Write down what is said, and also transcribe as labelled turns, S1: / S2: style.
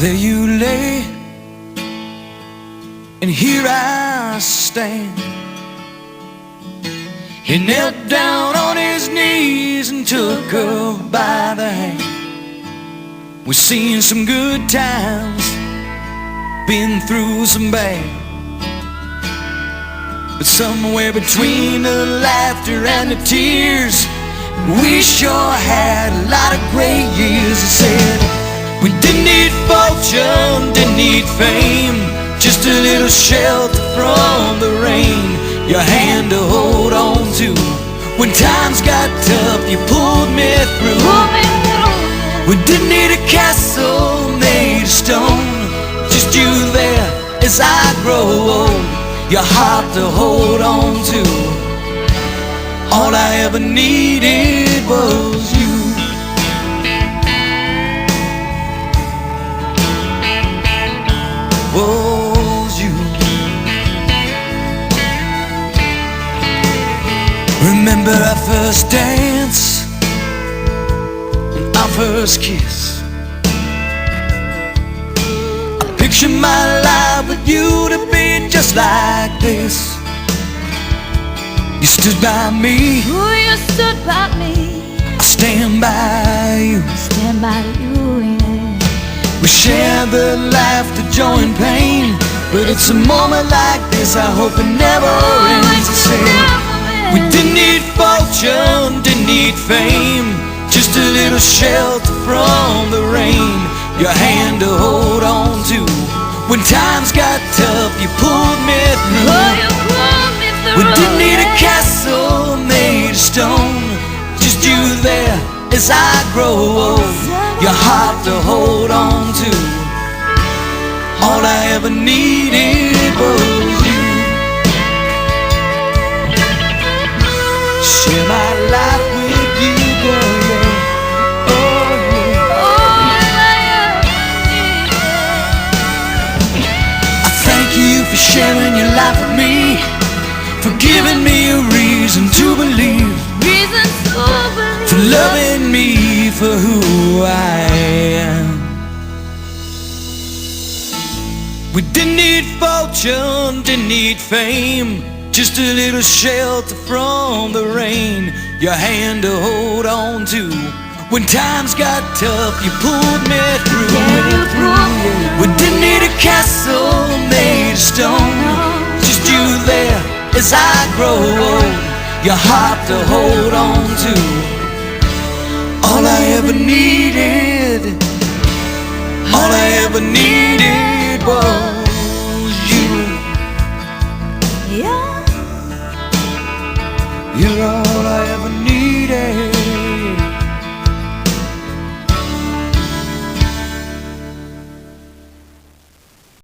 S1: There you lay, and here I stand. He knelt down on his knees and took her by the hand. We've seen some good times, been through some bad, but somewhere between the laughter and the tears, we sure had a lot of great years. He said, we didn't need fortune, didn't need fame, just a little shelter from the rain, your hand to hold on to. When times got tough, you pulled me through. We didn't need a castle made of stone, just you there as I grow old, your heart to hold on to. All I ever needed was you. Was you. Remember our first dance and our first kiss. I picture my life with you to be just like this. You stood by me.
S2: Oh, you stood by me.
S1: I stand by you.
S2: I stand by you, yeah.
S1: We share the laughter, joy and pain, but it's a moment like this I hope it never ends. I say, we didn't need fortune, didn't need fame, just a little shelter from the rain, your hand to hold on to. When times got tough, you pulled me through.
S2: Oh, you pulled me through.
S1: We didn't need a castle made of stone, just you there as I grow old, your heart to hold on to. All I ever needed was you. Share my life with you, girl, yeah. Oh, yeah. I thank you for sharing your life with me, for giving me a reason to believe, for loving me for who I am. We didn't need fortune, didn't need fame, just a little shelter from the rain, your hand to hold on to. When times got tough, you pulled me through. We didn't need a castle made of stone, just you there as I grow old, your heart to hold on to. All I ever needed, all I ever needed was you.
S2: Yeah.
S1: You're all I ever needed.